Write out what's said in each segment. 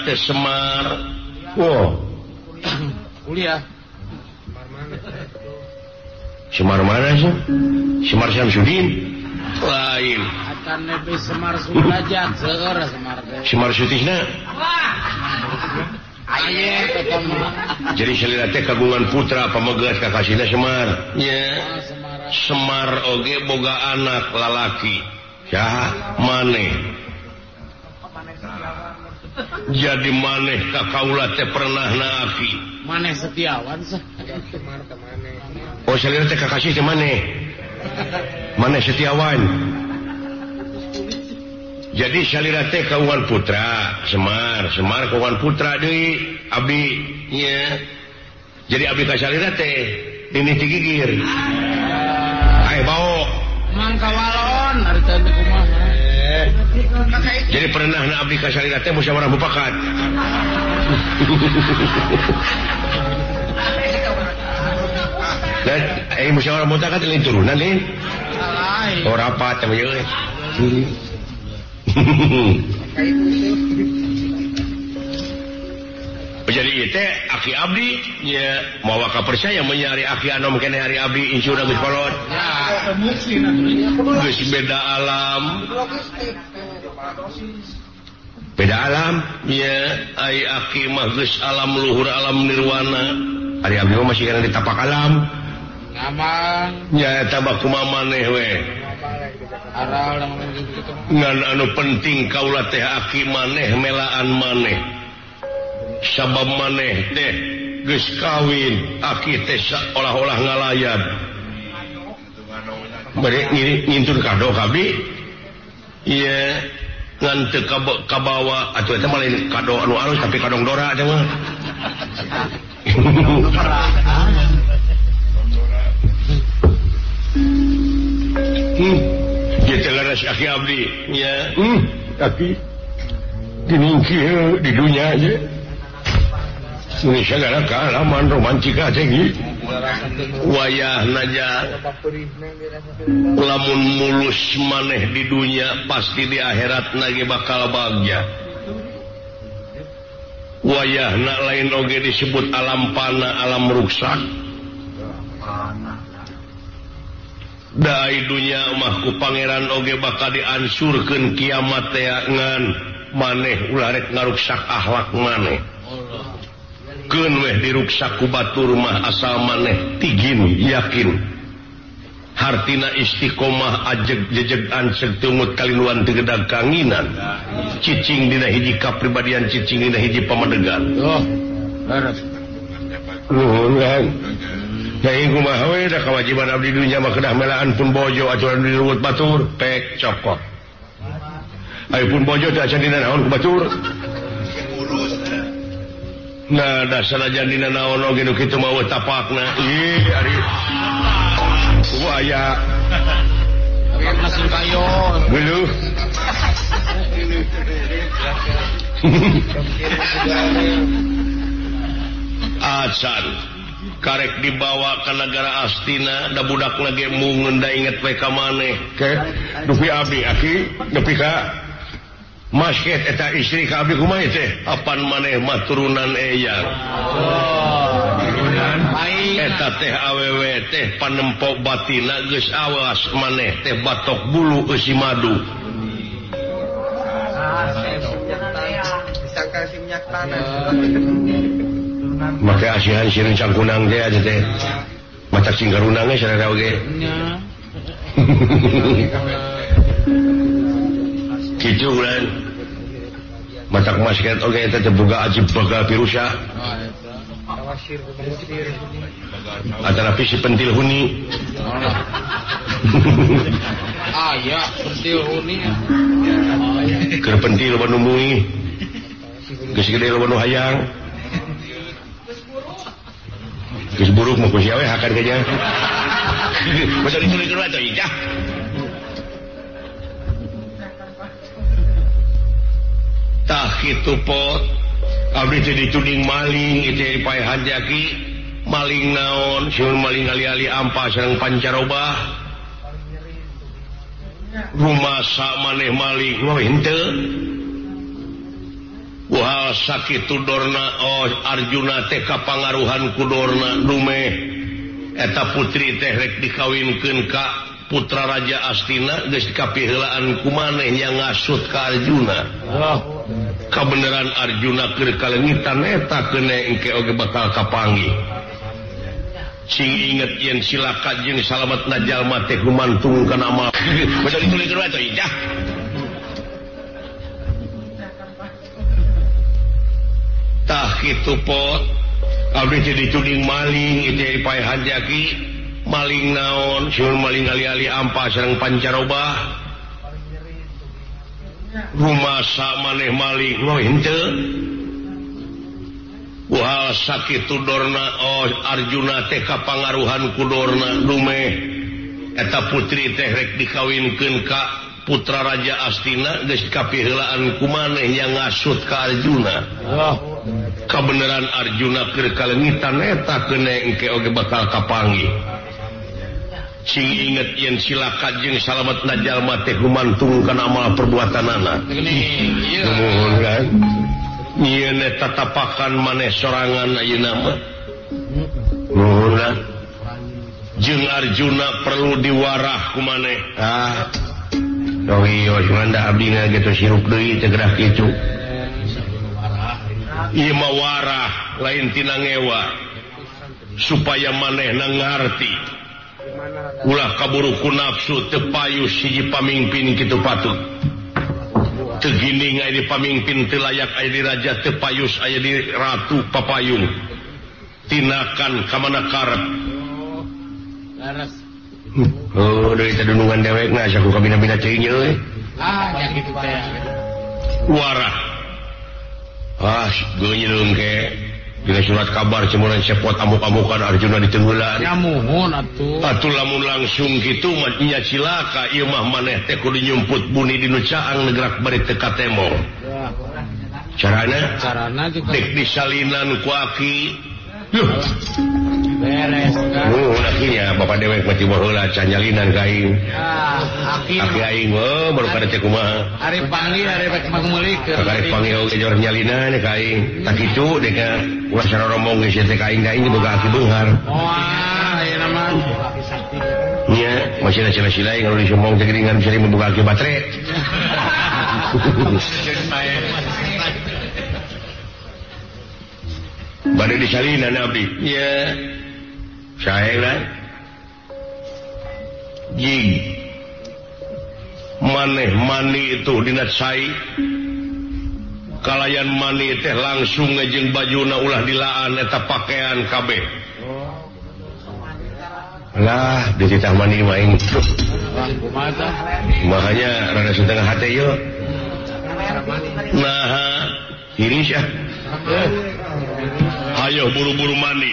teh Semar. Kuliah. Semar mana sih? Semar Syamsuddin. Lain. Acan lebih Semar Sudrajat seueur Semar teh. Semar Sutisna. Aya ketemu. Jadi salira teh kagungan putra pamegat kakasina Semar. Nya. Semar oge boga anak lalaki. Saha? Maneh. Jadi maneh ka kaula teh pernah naaki. Maneh Setiawan sah. Oh salira teh kakasih teh maneh. Maneh Setiawan. Jadi salira teh kagungan putra Semar kagungan putra deui abdi nya. Jadi abdi ka salira teh ini tigigir. Ai bau Mangka walon ari teh kumaha. Jadi pernah na abdi ka salira teh musyawarah mufakat. Dan musyawarah mufakat ini turunan nih. Oh rapat teh euy. Jadi teh aki abdi nya mawa ka percaya menyari aki anom keneh hari abdi insura geus kolot. Geus beda alam. Beda alam nya ai aki mah geus alam luhur alam nirwana. Ari abdi mah masih kana di tapak alam. Ngamang Nya eta mah kumaha maneh we. Ngan anu penting kaula teh aki maneh melaan maneh. Sabab maneh teh geus kawin, aki teh olah-olah ngalayan. Bari ngintun kado kabdi. Ieu ngan teu kabawa atuh eta mah lain kado anu alus tapi kadong dora teh mah. Gitu laras aki abdi nya. Aki diningkih di dunia aja. Indonesia gara kealaman romantika tinggi. Wayah naja lamun mulus maneh di dunia pasti di akhirat lagi bakal bahagia. Wayah nak lain oge disebut alam pana alam ruksak. Dai dunia mah ku pangeran oge bakal diansurkeun kiamat teh ngan maneh ulah rek ngaruksak akhlak maneh. Keun weh diruksak ku batur mah asal maneh tigin yakin. Hartina istiqomah ajeg jejeg anseg tumut kalinuan teu gedag kanginan. Cicing dina hiji kapribadian cicing dina hiji pamadegan. Beres. Nuhun kan. Nyai kumaha we da kewajiban abdi dunya mah kedah melaan pun bojo aturan di luhut batur pek cokot. Ai pun bojo teh acan dina naon ku batur. Nah dasar ajan dina naon oge nu kitu mah tapakna. Ih ari aya mesin kayu. Geuleuh. Acan karek dibawa ke negara Astina da budak lagi mungun da inget we ka maneh ke dupi abdi aki nepi ka masket eta istri ka abdi kumaha teh apan maneh mah turunan eyang. Eta teh awewe teh panempo batina geus awas maneh teh batok bulu eusi madu. Disangka si minyak tanah. Make asihan si rencang kunang teh aja teh. Matak singgarunang ge sareng oge. Kitu ulan. Matak masket oge eta teh boga ajib bagal pirusa. Tawasir musir. Atanapi si pentil huni. Aya pentil huni. Keur pentil loba nu muih. Geus gede loba nu hayang. Geus buruk mah ku sia we hakan ka nya. Masa diculik atuh ijah. Tah kitu pot. Abdi teh dituding maling itu paehan jaki. Maling naon, sieun maling ali-ali ampas sareng pancaroba. Rumah sa maneh maling, wah henteu. Wah Wah sakitu dorna Arjuna teh kapangaruhan ku dorna dume eta putri teh rek dikawinkeun ka putra Raja Astina geus kapiheulaan ku maneh yang ngasut ka Arjuna. Kabeneran Arjuna keur kalengitan eta keune engke oge bakal kapanggih. Sing inget yen silaka jeung salametna jalma teh gumantung kana amal. Bener ditulikeun wae teh dah. Tah kitu pot abdi teh dituding maling itu pae hanjaki maling naon sieun maling ali-ali ampa sareng pancaroba rumasa maneh maling loh henteu wah sakitu dorna Arjuna teh kapangaruhan ku dorna dume eta putri teh rek dikawinkeun ka putra Raja Astina geus kapiheulaan ku maneh yang ngasut ka Arjuna. Kabeneran Arjuna keur kalengitan eta keune engke oge bakal kapanggih. Sing inget yen silaka jeung salametna jalma teh gumantung kana amal perbuatanana. Nuhun kan. Ieun eta tapakan maneh sorangan ayeuna mah. Nuhun kan. Jeung Arjuna perlu diwarah ku maneh. Iya, manda abdina gitu sirup deui teh gerah kicu. Ieu mah warah lain tina ngewa. Supaya manehna ngarti. Ulah kaburu ku nafsu teu payus hiji pamimpin kitu patut. Teu ginding aya di pamimpin teu layak aya di raja teu payus aya di ratu papayung. Tinakan ka mana karep. Laras. Dari tadunungan dewek na saku kabina-bina ceuing euy. Nya kitu teh. Warah. Geunyeung ke dina surat kabar cemuran sepot amuk-amukan Arjuna di tengeulan. Ya muhun atuh. Atuh lamun langsung kitu mah nya cilaka ieu mah maneh teh kudu nyumput buni dinu caang negrak bari teu katemo. Carana juga dek disalinan ku aki. Beres kan. Lakinya bapak dewek mah coba heula can nyalinan ka aing. Aki aing baru kada teh kumaha. Ari panggil ari rek mageulikeun. Karek panggil oge jor nyalinan ka aing. Tak kitu dek ulah sarorombong geus teh ka aing da aing boga aki beunghar. Wah, ayeuna mah aki sakti. Nya, masih sila-sila yang kalau disombong teh geuningan sering membuka aki baterai. Bade disalinan abdi. Ya. Sae lah. Jing. Maneh mani itu dina cai. Kalayan mani teh langsung ngejeng bajuna ulah dilaan eta pakaian kabeh. Lah, dititah mani mah aing. Makanya rada setengah hate yeuh. Nah, iris ya. Ayo buru-buru mandi.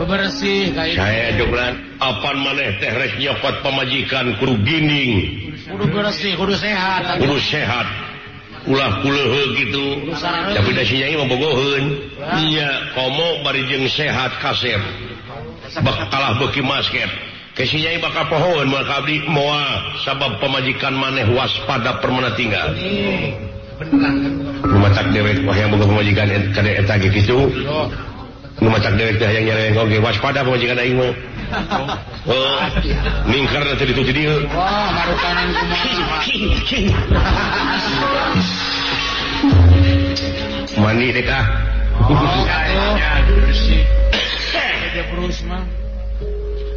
Bebersih kayak saya joglan apan maneh teh rek nyopot pamajikan kudu ginding. Kudu bersih, kudu sehat. Kudu sehat. Ulah kuleuheug gitu. Tapi da si nyai mah bogoheun. Nya komo bari jeung sehat kasep. Bakalah beuki masket. Ke si nyai bakal pohoeun maka abdi moal sabab pamajikan maneh waspada permana tinggal. Numatak dewek wah yang boga pamajikan kada eta ge kitu. Numatak dewek teh hayang nyareng oge waspada pamajikan aing mah. Ningkarna teh ditu di dieu. Wah, marukanan kumaha. Mandi deh kah? Bersih. Aja terus mah.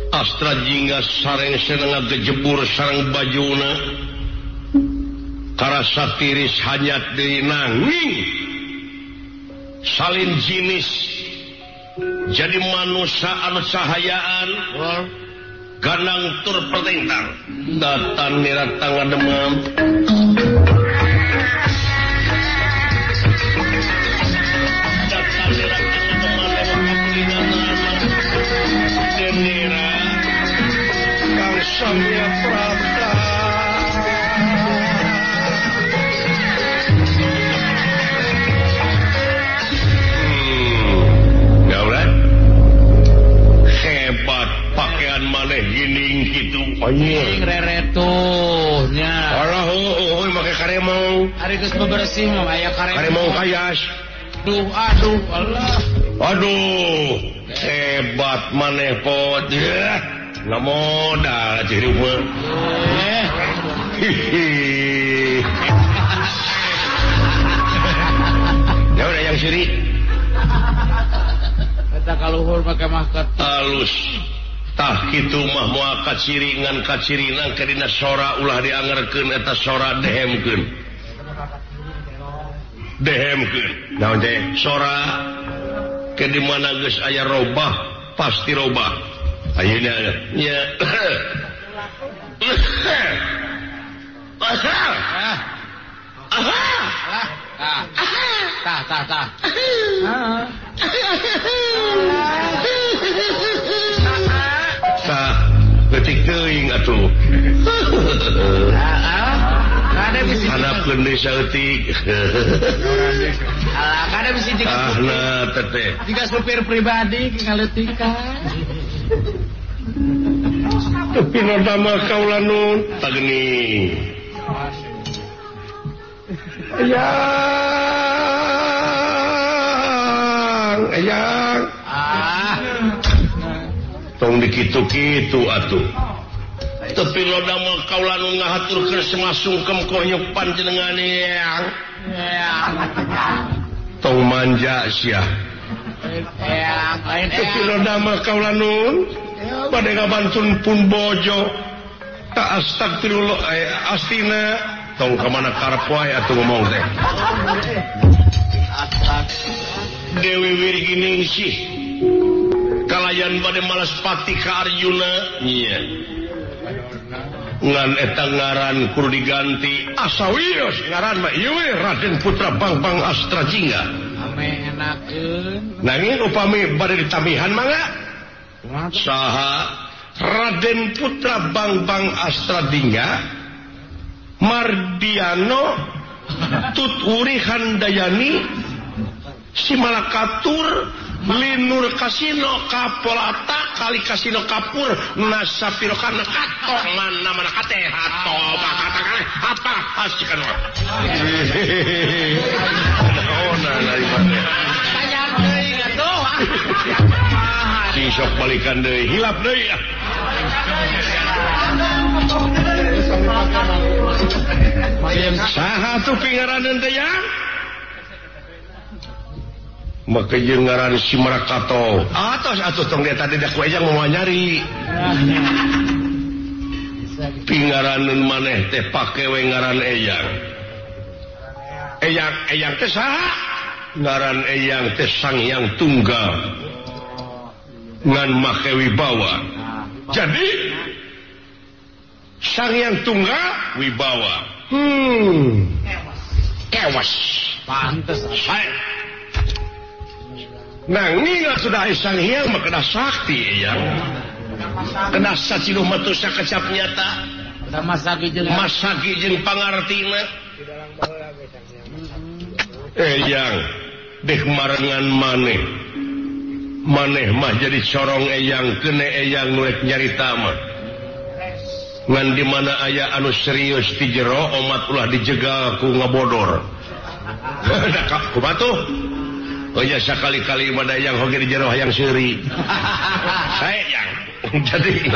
Astra jingga sareng seneng gejebur sareng bajuna. Karasa tiris hanyat deui nanging salin jinis jadi manusia anu cahayaan ganang tur pertentang datan niratang ngademam datan niratang ngademam denira kang samya prabda Anjing reretuhnya. Alah Ari geus bebersih mah aya karemong kayas. Aduh Allah. Aduh, hebat maneh pot. Na modal jadi mah. Ya udah yang siri. Eta kaluhur make mahkot Alus. Tah kitu mah moal kaciri ngan kacirina ke dina sora ulah diangerkeun eta sora dehemkeun. Naon teh? Sora ke di mana geus aya robah, pasti robah. Ayeuna nya. Tah. Tah, leutik teuing atuh. Hanapkeun deui saeutik. Alah, kada bisa dikasih. Nah, teteh. Jika supir pribadi ngaletikan. Tapi nodama kaula nun tageni. Eyang. Tong dikitu-kitu atuh. Tapi nodama kaula nun ngahaturkeun semasungkem koyok panjenengan Eyang. Tong manja sia. Tapi nodama kaula nun pada ngabantun pun bojo tak astagfirullah astina tong kemana karep wae atuh ngomong teh Dewi Wirginingsih kalayan bade malas pati ka Arjuna nya ngan eta ngaran kudu diganti asawios ngaran mah ieu we Raden Putra Bangbang Astrajingga ame enakeun nanging upami bade ditamihan mangga saha Raden Putra Bangbang Astrajingga Mardiano Tuturi Handayani Simalakatur Linur Kasino Kapolata Kali Kasino Kapur Nasapiro kana katongan namana kate hato bakata apa asikan wa ona dari mana banyak deui atuh si sok balikan deui hilap deui saha tuh pingaraneun teh ya maka jeung ngaran si Marakato atos atuh tong dia tadi dak wejang mau nyari pingaraneun maneh teh pake we ngaran Eyang teh saha ngaran Eyang teh Sang Hyang Tunggal ngan make wibawa jadi Sang Hyang Tunggal wibawa kewas pantes nanging sudah Sang Hyang mah kena sakti ya kena saciluh matusa kecap nyata masagi jeung pangartina Eyang deh marengan maneh mah jadi corong Eyang kene Eyang nuek nyarita mah ngan di mana aya anu serius di jero omat ulah dijegal ku ngabodor da kubatuh oh ya sekali-kali pada yang hoge di jero hayang seuri sayang jadi